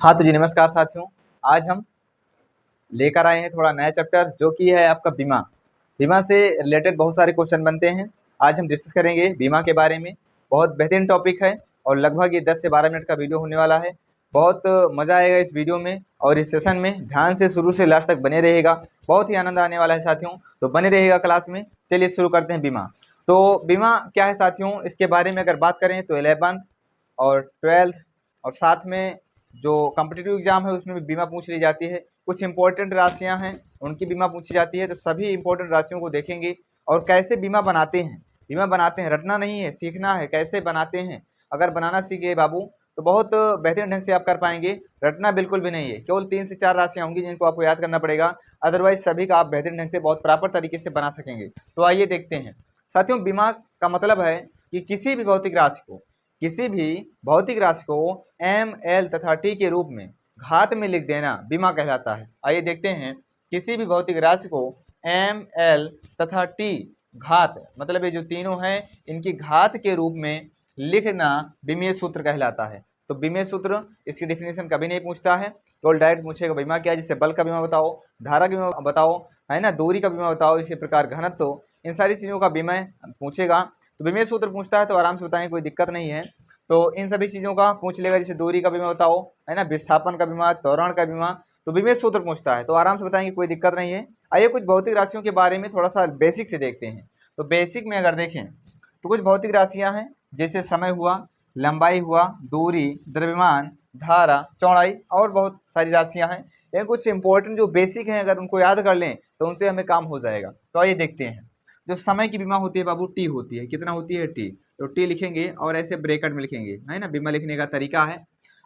हाँ तो जी नमस्कार साथियों। आज हम लेकर आए हैं थोड़ा नया चैप्टर जो कि है आपका बीमा। बीमा से रिलेटेड बहुत सारे क्वेश्चन बनते हैं। आज हम डिस्कस करेंगे बीमा के बारे में। बहुत बेहतरीन टॉपिक है और लगभग ये 10 से 12 मिनट का वीडियो होने वाला है। बहुत मज़ा आएगा इस वीडियो में और इस सेशन में ध्यान से शुरू से लास्ट तक बने रहेगा। बहुत ही आनंद आने वाला है साथियों, तो बने रहेगा क्लास में। चलिए शुरू करते हैं बीमा। तो बीमा क्या है साथियों, इसके बारे में अगर बात करें तो 11th और 12th और साथ में जो कॉम्पिटिटिव एग्जाम है उसमें भी बीमा पूछ ली जाती है। कुछ इंपॉर्टेंट राशियां हैं उनकी बीमा पूछी जाती है, तो सभी इंपॉर्टेंट राशियों को देखेंगे और कैसे बीमा बनाते हैं। बीमा बनाते हैं, रटना नहीं है, सीखना है कैसे बनाते हैं। अगर बनाना सीख गए बाबू तो बहुत बेहतरीन ढंग से आप कर पाएंगे। रटना बिल्कुल भी नहीं है, केवल 3 से 4 राशियां होंगी जिनको आपको याद करना पड़ेगा। अदरवाइज सभी का आप बेहतरीन ढंग से बहुत प्रॉपर तरीके से बना सकेंगे। तो आइए देखते हैं साथियों। बीमा का मतलब है कि किसी भी भौतिक राशि को एम एल तथा टी के रूप में घात में लिख देना बीमा कहलाता है। आइए देखते हैं, किसी भी भौतिक राशि को एम एल तथा टी घात मतलब ये जो तीनों हैं इनकी घात के रूप में लिखना बीमीय सूत्र कहलाता है। तो बीमीय सूत्र इसकी डिफिनेशन कभी नहीं पूछता है, केवल डायरेक्ट पूछेगा बीमा क्या है, जैसे बल का बीमा बताओ, धारा का बीमा बताओ, है ना, दूरी का बीमा बताओ, इसी प्रकार घनत्व, इन सारी चीज़ों का बीमा पूछेगा। तो बीमीय सूत्र पूछता है तो आराम से बताएंगे, कोई दिक्कत नहीं है। तो इन सभी चीज़ों का पूछ लेगा, जैसे दूरी का बीमा बताओ, है ना, विस्थापन का बीमा, त्वरण का बीमा, तो बीमीय सूत्र पूछता है तो आराम से बताएंगे, कोई दिक्कत नहीं है। आइए कुछ भौतिक राशियों के बारे में थोड़ा सा बेसिक से देखते हैं। तो बेसिक में अगर देखें तो कुछ भौतिक राशियां हैं, जैसे समय हुआ, लंबाई हुआ, दूरी, द्रव्यमान, धारा, चौड़ाई और बहुत सारी राशियां हैं। ये कुछ इंपॉर्टेंट जो बेसिक हैं, अगर उनको याद कर लें तो उनसे हमें काम हो जाएगा। तो आइए देखते हैं। जो समय की बीमा होती है बाबू, टी होती है। कितना होती है? टी। तो टी लिखेंगे और ऐसे ब्रैकेट में लिखेंगे, है ना, बीमा लिखने का तरीका है।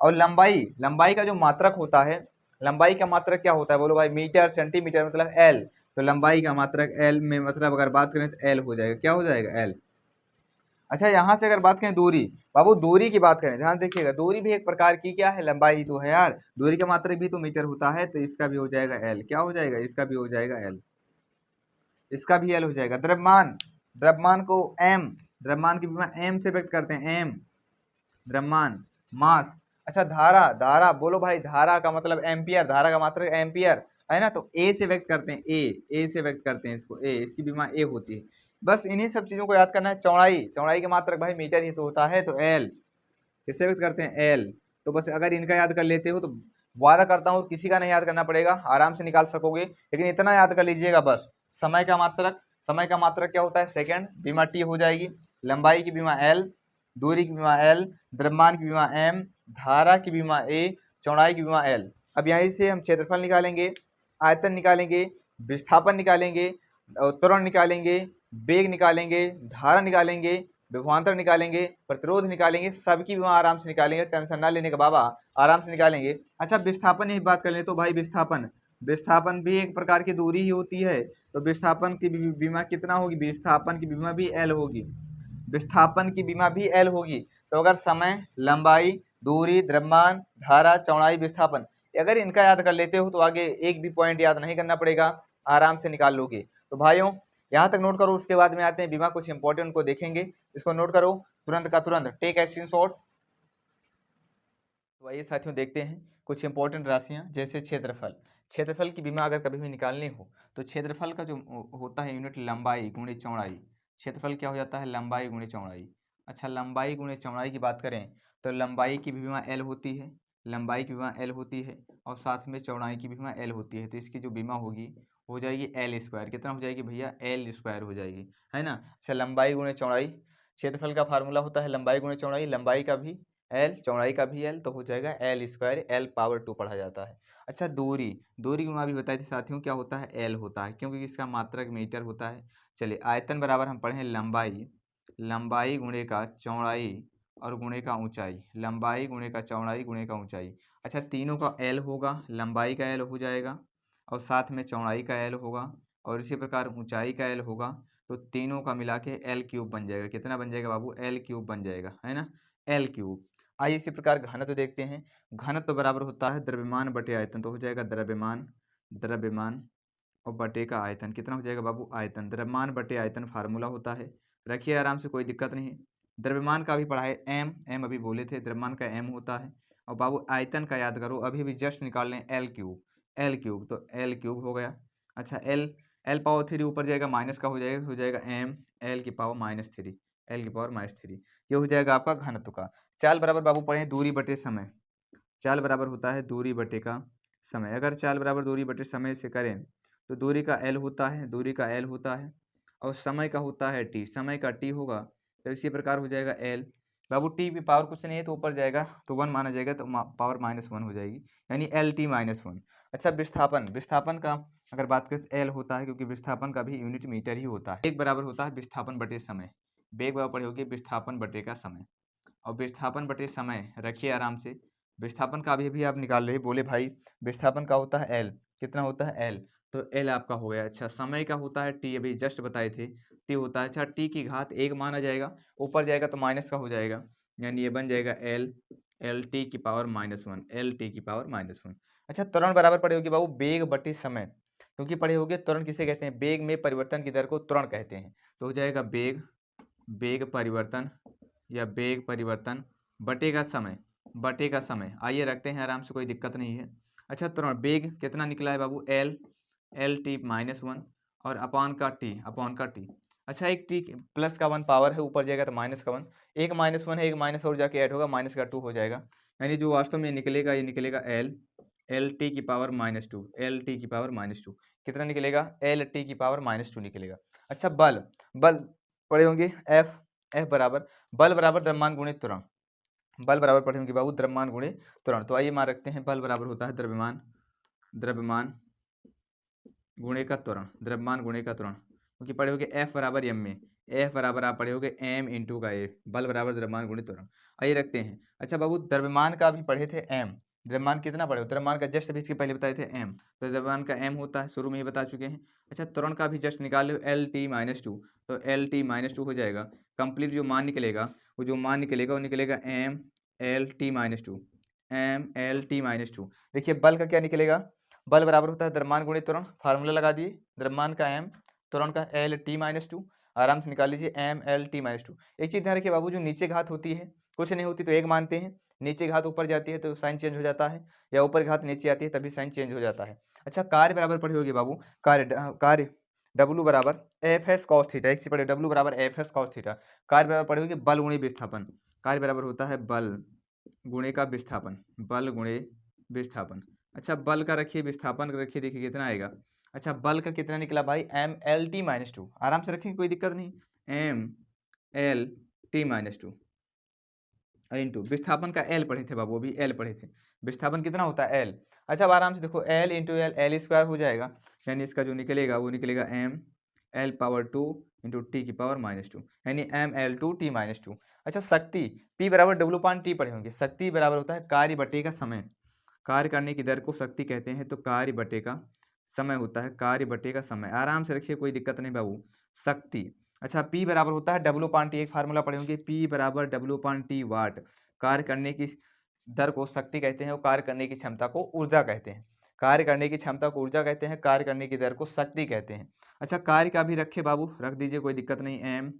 और लंबाई का जो मात्रक होता है, लंबाई का मात्रक क्या होता है बोलो भाई? मीटर, सेंटीमीटर मतलब एल। तो लंबाई का मात्रक एल में मतलब अगर बात करें तो एल हो जाएगा। क्या हो जाएगा? एल। अच्छा, यहाँ से अगर बात करें दूरी, बाबू दूरी की बात करें, ध्यान देखिएगा, दूरी भी एक प्रकार की क्या है? लंबाई ही तो है यार। दूरी का मात्रक भी तो मीटर होता है, तो इसका भी हो जाएगा एल। क्या हो जाएगा? इसका भी हो जाएगा एल, इसका भी एल हो जाएगा। द्रव्यमान को एम, द्रव्यमान की बीमा एम से व्यक्त करते हैं, एम द्रव्यमान, मास। अच्छा, धारा बोलो भाई, धारा का मतलब एम्पियर, धारा का मात्रक एम्पियर, है ना, तो ए से व्यक्त करते हैं, ए से व्यक्त करते हैं इसको, ए, इसकी बीमा ए होती है। बस इन्हीं सब चीजों को याद करना है। चौड़ाई का मात्रक भाई मीटर ही तो होता है, तो एल, किससे व्यक्त करते हैं? एल। तो बस अगर इनका याद कर लेते हो तो वादा करता हूँ किसी का नहीं याद करना पड़ेगा, आराम से निकाल सकोगे। लेकिन इतना याद कर लीजिएगा बस, समय का मात्रक क्या होता है? सेकंड, बीमा टी हो जाएगी। लंबाई की बीमा एल, दूरी की बीमा एल, द्रव्यमान की बीमा एम, धारा की बीमा ए, चौड़ाई की बीमा एल। अब यहीं से हम क्षेत्रफल निकालेंगे, आयतन निकालेंगे, विस्थापन निकालेंगे, त्वरण निकालेंगे, वेग निकालेंगे, धारा निकालेंगे, विभवांतर निकालेंगे, प्रतिरोध निकालेंगे, सबकी बीमा आराम से निकालेंगे। टेंशन ना लेने का बाबा, आराम से निकालेंगे। अच्छा, विस्थापन की बात कर लें तो भाई विस्थापन भी एक प्रकार की दूरी ही होती है। तो विस्थापन की बीमा कितना होगी? विस्थापन की बीमा भी एल होगी, विस्थापन की बीमा भी एल होगी। तो अगर समय, लंबाई, दूरी, द्रव्यमान, धारा, चौड़ाई, विस्थापन, अगर इनका याद कर लेते हो तो आगे एक भी पॉइंट याद नहीं करना पड़ेगा, आराम से निकाल लोगे। तो भाइयों यहाँ तक नोट करो, उसके बाद में आते हैं बीमा, कुछ इंपॉर्टेंट को देखेंगे, इसको नोट करो तुरंत का तुरंत, टेक ए स्क्रीनशॉट। तो आइए साथियों देखते हैं कुछ इंपॉर्टेंट राशियां, जैसे क्षेत्रफल की बीमा अगर कभी भी निकालनी हो तो क्षेत्रफल का जो होता है यूनिट लंबाई गुणे चौड़ाई। क्षेत्रफल क्या हो जाता है? लंबाई गुणे चौड़ाई। अच्छा, लंबाई गुणे चौड़ाई की बात करें तो लंबाई की बीमा एल होती है, लंबाई की बीमा एल होती है और साथ में चौड़ाई की बीमा एल होती है। तो इसकी जो बीमा होगी हो जाएगी एल स्क्वायर। कितना हो जाएगी भैया? एल स्क्वायर हो जाएगी, है ना। अच्छा, लंबाई गुणे चौड़ाई, क्षेत्रफल का फार्मूला होता है लंबाई गुणे चौड़ाई, लंबाई का भी एल, चौड़ाई का भी एल, तो हो जाएगा एल स्क्वायर, एल पावर 2 पढ़ा जाता है। अच्छा, दूरी गुणा भी बताई थी साथियों, क्या होता है? एल होता है, क्योंकि इसका मात्रक मीटर होता है। चलिए, आयतन बराबर हम पढ़े लंबाई गुणे का चौड़ाई और गुणे का ऊंचाई, लंबाई गुणे का चौड़ाई गुणे का ऊंचाई। अच्छा, तीनों का एल होगा, लंबाई का एल हो जाएगा और साथ में चौड़ाई का एल होगा और इसी प्रकार ऊंचाई का एल होगा। तो तीनों का मिला के एल क्यूब बन जाएगा। कितना बन जाएगा बाबू? एल क्यूब बन जाएगा, है ना, एल क्यूब। आइए इसी प्रकार घनत्व देखते हैं। घनत्व बराबर होता है द्रव्यमान बटे आयतन, तो हो जाएगा द्रव्यमान और बटे का आयतन। कितना हो जाएगा बाबू? आयतन। द्रव्यमान बटे आयतन फार्मूला होता है, रखिए आराम से, कोई दिक्कत नहीं है। द्रव्यमान का भी पढ़ा है, एम अभी बोले थे, द्रव्यमान का एम होता है और बाबू आयतन का याद करो, अभी भी जस्ट निकाल लें एल क्यूब, तो एल क्यूब हो गया। अच्छा एल पावर 3 ऊपर जाएगा माइनस का हो जाएगा एम एल की पावर -3, एल की पावर -3, ये हो जाएगा आपका घनत्व का। चाल बराबर बाबू पढ़े दूरी बटे समय, चाल बराबर होता है दूरी बटे का समय। अगर चाल बराबर दूरी बटे समय से करें तो दूरी का एल होता है, और समय का होता है टी, समय का टी होगा तो इसी प्रकार हो जाएगा एल। बाबू टी की पावर कुछ नहीं है तो ऊपर जाएगा तो 1 माना जाएगा, तो पावर -1 हो जाएगी, यानी एल टी -1। अच्छा विस्थापन का अगर बात करें तो एल होता है, क्योंकि विस्थापन का भी यूनिट मीटर ही होता है। एक बराबर होता है विस्थापन बटे समय, बेग बराबर पड़ी होगी विस्थापन बटे का समय, और विस्थापन बटे समय रखिए आराम से। विस्थापन का अभी आप निकाल रहे बोले भाई विस्थापन का होता है एल, कितना होता है एल, तो एल आपका हो गया। अच्छा समय का होता है टी, अभी जस्ट बताए थे टी होता है। अच्छा टी की घात 1 माना जाएगा, ऊपर जाएगा तो माइनस का हो जाएगा, यानी ये बन जाएगा एल एल टी की पावर -1, एल टी की पावर -1। अच्छा त्वरण बराबर पड़े होगी बाबू बेग बटे समय, क्योंकि पढ़े होगे त्वरण किसे कहते हैं, बेग में परिवर्तन की दर को त्वरण कहते हैं, तो हो जाएगा बेग परिवर्तन या बेग परिवर्तन बटे का समय आइए रखते हैं आराम से, कोई दिक्कत नहीं है। अच्छा त्वरण बेग कितना निकला है बाबू एल टी -1 और अपान का टी। अच्छा एक टी प्लस का 1 पावर है, ऊपर जाएगा तो माइनस का 1, एक -1 है, एक माइनस और जाके ऐड होगा, माइनस का 2 हो जाएगा, यानी जो वास्तव में निकलेगा ये निकलेगा एल टी की पावर -2, एल टी की पावर -2 कितना निकलेगा, एल टी की पावर -2 निकलेगा। अच्छा बल पढ़े होंगे एफ बराबर बल बराबर द्रव्यमान गुणित त्वरण, बल बराबर पढ़े होंगे बाबू द्रव्यमान गुणित त्वरण, तो आइए मान रखते हैं बल बराबर होता है द्रव्यमान गुणे का त्वरण, क्योंकि पढ़े होगे एफ बराबर एम में, एफ बराबर आप पढ़े होगे एम इंटू का ए, बल बराबर द्रव्यमान गुणित त्वरण। आइए रखते हैं। अच्छा बाबू द्रव्यमान का भी पढ़े थे एम, द्रव्यमान कितना पढ़े हो, द्रव्यमान का जस्ट अभी इसके पहले बताए थे एम, तो द्रव्यमान का एम होता है, शुरू में ही बता चुके हैं। अच्छा त्वरण का भी जस्ट निकाल लो एल टी -2, तो एल टी -2 हो जाएगा। कंप्लीट जो मान निकलेगा वो निकलेगा M L T -2, M L T -2। देखिए बल का क्या निकलेगा, बल बराबर होता है द्रव्यमान गुणित त्वरण, फार्मूला लगा दिए, द्रव्यमान का एम त्वरण का एल टी -2, आराम से निकाल लीजिए एम एल टी -2। एक चीज ध्यान रखिए बाबू, जो नीचे घात होती है कुछ नहीं होती तो एक मानते हैं, नीचे घात ऊपर जाती है तो साइन चेंज हो जाता है, या ऊपर घात नीचे आती है तभी साइन चेंज हो जाता है। अच्छा कार्य बराबर पढ़ी होगी बाबू, कार्य डब्लू बराबर एफ एस कॉस थीटा, एक से पढ़े डब्लू बराबर एफ एस कॉस थीटा। कार्य बराबर पढ़ी होगी बल गुणे विस्थापन, कार्य बराबर होता है बल गुणे का विस्थापन, बल गुणे विस्थापन। अच्छा बल का रखिए, विस्थापन का रखिए, देखिए कितना आएगा। अच्छा बल का कितना निकला भाई एम एल टी -2, आराम से रखेंगे कोई दिक्कत नहीं, एम एल टी -2 इंटू विस्थापन का एल पढ़े थे बाबू, अभी एल पढ़े थे, विस्थापन कितना होता है एल। अच्छा अब आराम से देखो एल इंटू एल स्क्वायर हो जाएगा, यानी इसका जो निकलेगा वो निकलेगा M L power 2 into T की पावर -2, यानी एम एल 2 टी -2। अच्छा शक्ति पी बराबर डब्ल्यू पान टी पढ़े होंगे, शक्ति बराबर होता है कार्य बटे का समय, कार्य करने की दर को शक्ति कहते हैं, तो कार्य बटे का समय होता है, कार्य बटे का समय, आराम से रखिए कोई दिक्कत नहीं बाबू, शक्ति। अच्छा P बराबर होता है डब्ल्यू पान टी, एक फार्मूला पढ़े होंगे P बराबर डब्ल्यू पान टी वाट, कार्य करने की दर को शक्ति कहते हैं और कार्य करने की क्षमता को ऊर्जा कहते हैं, कार्य करने की क्षमता को ऊर्जा कहते हैं, कार्य करने की दर को शक्ति कहते हैं। अच्छा कार्य का भी रखे बाबू, रख दीजिए कोई दिक्कत नहीं, एम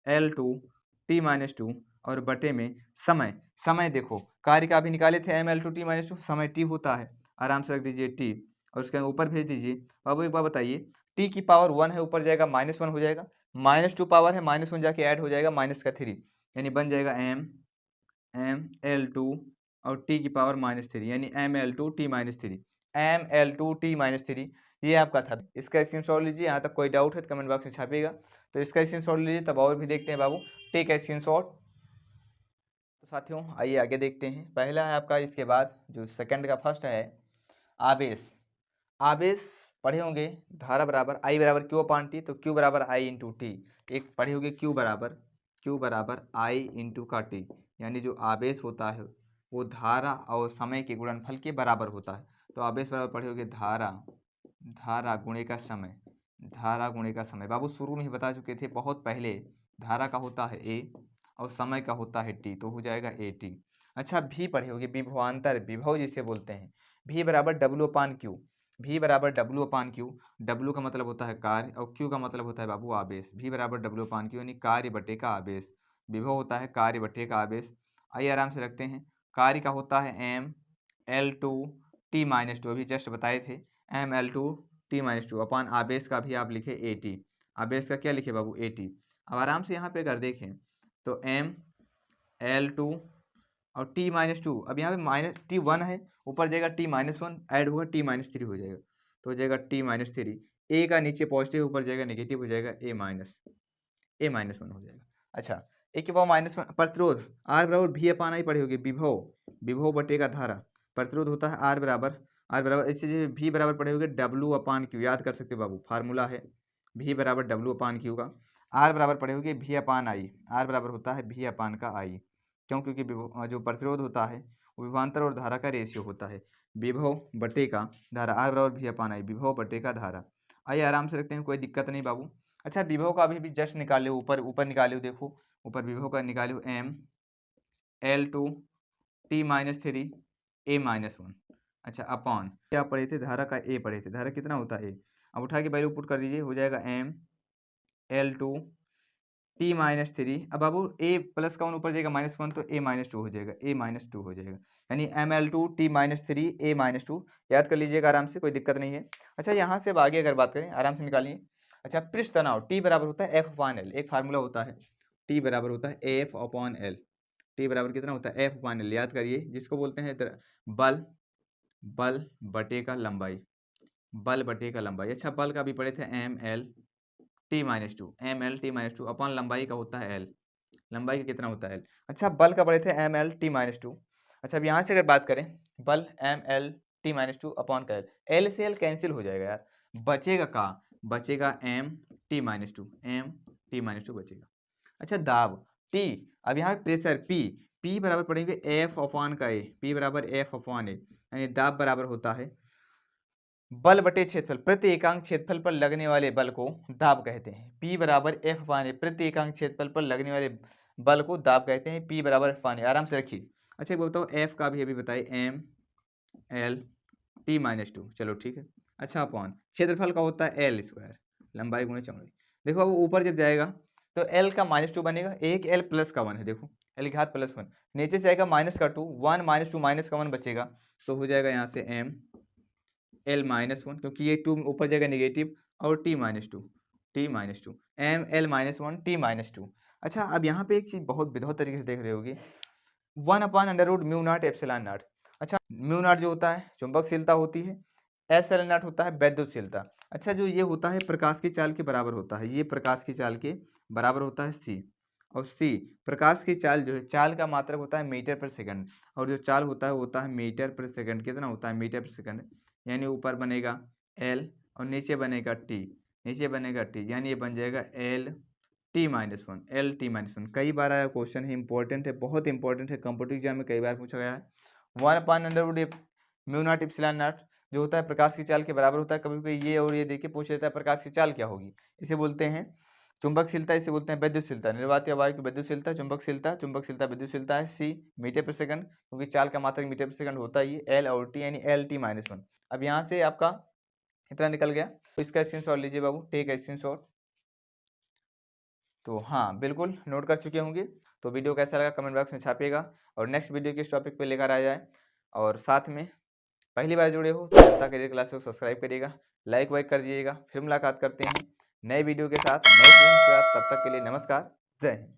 एल टू टी -2 और बटे में समय देखो कार्य का भी निकाले थे एम एल टू टी -2, समय टी होता है, आराम से रख दीजिए टी और उसके ऊपर भेज दीजिए। बाबू एक बार बताइए टी की पावर 1 है, ऊपर जाएगा -1 हो जाएगा, -2 पावर है, -1 जाके ऐड हो जाएगा -3, यानी बन जाएगा एम एल टू और टी की पावर -3, यानी M L two T -3, M L two T -3। ये आपका था, इसका स्क्रीनशॉट लीजिए, यहाँ तक कोई डाउट है तो कमेंट बॉक्स में छापिएगा, तो इसका स्क्रीनशॉट लीजिए, तब और भी देखते हैं बाबू, टेक है स्क्रीनशॉट। तो साथियों आइए आगे देखते हैं, पहला है आपका, इसके बाद जो सेकंड का फर्स्ट है आवेश, आवेश पढ़े होंगे धारा बराबर आई बराबर क्यू अपान टी, तो क्यू बराबर आई इंटू टी, एक पढ़े होंगे क्यू बराबर आई इंटू का टी, यानी जो आवेश होता है वो धारा और समय के गुणनफल के बराबर होता है, तो आवेश बराबर पढ़े होंगे धारा गुणे का समय, धारा गुणे का समय, बाबू शुरू में ही बता चुके थे बहुत पहले, धारा का होता है ए और समय का होता है टी, तो हो जाएगा ए टी। अच्छा भी पढ़े होंगे विभवांतर, विभव जिसे बोलते हैं, भी बराबर डब्ल्यू अपान क्यू, भी बराबर डब्ल्यू अपान क्यू, डब्ल्यू का मतलब होता है कार्य और क्यू का मतलब होता है बाबू आवेश, भी बराबर डब्ल्यू अपान क्यू यानी कार्य बटे का आवेश, विभव होता है कार्य बटे का आवेश। आइए आराम से रखते हैं, कार्य का होता है ml2T-2, अभी जस्ट बताए थे ml2T-2 अपान आवेश का भी आप लिखे AT, आवेश का क्या लिखे बाबू AT। अब आराम से यहाँ पे अगर देखें तो ml2 और T-2, अब यहाँ पे माइनस T1 है, ऊपर जाएगा T-1 ऐड होगा T-3 हो जाएगा, तो हो जाएगा T-3, ए का नीचे पॉजिटिव ऊपर जाएगा नेगेटिव हो जाएगा A-1 हो जाएगा। अच्छा ए के पावर -1 प्रतिरोध R बराबर V अपान आई पढ़ी होगी, विभव बटेगा धारा, प्रतिरोध होता है R बराबर इस चीज़ V बराबर पढ़े होगे W/Q, याद कर सकते हो बाबू, फार्मूला है V बराबर W/Q का। R बराबर पढ़े होगे V अपान आई, R बराबर होता है V अपान का आई, क्यों? क्योंकि जो प्रतिरोध होता है वो विभवांतर और धारा का रेशियो होता है, विभव बटे का धारा, R बराबर V अपान आई, विभव बटे का धारा। आइए आराम से रखते हैं, कोई दिक्कत नहीं बाबू। अच्छा विभव का अभी भी जस्ट निकाले, ऊपर निकाले, देखो ऊपर विभव का निकाले ml2T-3 A-1। अच्छा अपॉन क्या पढ़े थे, धारा का A पढ़े थे, धारा कितना होता है A, अब उठा के वैल्यू पुट कर दीजिए, हो जाएगा ml2T-3। अब बाबू A प्लस का 1 ऊपर जाएगा -1 तो A-2 हो जाएगा, A-2 हो जाएगा, यानी ml2T-3 A-2, याद कर लीजिएगा आराम से, कोई दिक्कत नहीं है। अच्छा यहाँ से अब आगे अगर बात करें, आराम से निकालिए। अच्छा पृष्ठ तनाव T बराबर होता है F/L, एक फार्मूला होता है T बराबर होता है F/L, T बराबर कितना होता है F/L, याद करिए, जिसको बोलते हैं बल बटे का लंबाई, बल बटे का लंबाई। अच्छा बल का भी पढ़े थे ml_T-2 अपन लंबाई का होता है L, लंबाई का कितना होता है L। अच्छा बल का पढ़े थे ml_T-2। अच्छा अब यहाँ से अगर बात करें, बल ml_T-2 अपॉन का L से L कैंसिल हो जाएगा यार, बचेगा m_T-2 बचेगा। अच्छा दाब T, अब यहाँ प्रेशर P बराबर पड़ेंगे F/A, P बराबर F/A, यानी दाब बराबर होता है बल बटे क्षेत्रफल, प्रति एकांक क्षेत्रफल पर लगने वाले बल को दाब कहते हैं। P बराबर F/A, प्रति एकांक क्षेत्रफल पर लगने वाले बल को दाब कहते हैं, P बराबर F/A, आराम से रखिए। अच्छा एक बताओ F का भी अभी बताइए ml_T-2, चलो ठीक है। अच्छा अपॉन क्षेत्रफल का होता है L², लंबाई गुणे चौड़ाई। देखो अब ऊपर जब जाएगा तो L का -2 बनेगा, एक L प्लस का 1 है, देखो L की घात +1, नीचे से आएगा -2, 1 -2 -1 बचेगा, तो हो जाएगा यहाँ से ml-1, क्योंकि ये 2 ऊपर जाएगा नेगेटिव, और T-2 ml-1T-2। अच्छा अब यहाँ पे एक चीज़ बहुत विधौत तरीके से देख रहे होगी, 1/√μ0ε0। अच्छा μ0 जो होता है चुंबकशीलता होती है, ε0 होता है वैद्युतशीलता। अच्छा जो ये होता है प्रकाश की चाल के बराबर होता है, ये प्रकाश की चाल के बराबर होता है c, और c प्रकाश की चाल जो है, चाल का मात्रक होता है मीटर पर सेकंड, और जो चाल होता है मीटर पर सेकंड, कितना होता है मीटर पर सेकंड, यानी ऊपर बनेगा L और नीचे बनेगा T, यानी ये बन जाएगा L_T-1। कई बार आया क्वेश्चन है, इंपॉर्टेंट है, बहुत इंपॉर्टेंट है, कॉम्पिटिटिव एग्जाम में कई बार पूछा गया है। 1/√μ0ε0 जो होता है प्रकाश की चाल के बराबर होता है। कभी कभी ये और ये देखिए पूछ लेता है प्रकाश की चाल क्या होगी, इसे बोलते हैं चुंबकशीलता, इसे बोलते हैं वैद्युतशीलता, निर्वातीय वायु की वैद्युतशीलता, चुंबकशीलता वैद्युतशीलता है C मीटर पर सेकंड, क्योंकि चाल का मात्रक मीटर पर सेकंड होता ही है, L और T यानी L_T-1। अब यहाँ से आपका इतना निकल गया, तो इसका स्क्रीनशॉट लीजिए बाबू, टेक है स्क्रीनशॉट। तो हाँ बिल्कुल नोट कर चुके होंगे। तो वीडियो कैसा लगा कमेंट बॉक्स में छापिएगा, और नेक्स्ट वीडियो किस टॉपिक पे लेकर आ जाए, और साथ में पहली बार जुड़े हो तो जनता करियर क्लास को सब्सक्राइब करिएगा, लाइक वाइक कर दीजिएगा। फिर मुलाकात करते हैं नए वीडियो के साथ, नए स्टूडेंट के साथ, तब तक के लिए नमस्कार, जय हिंद।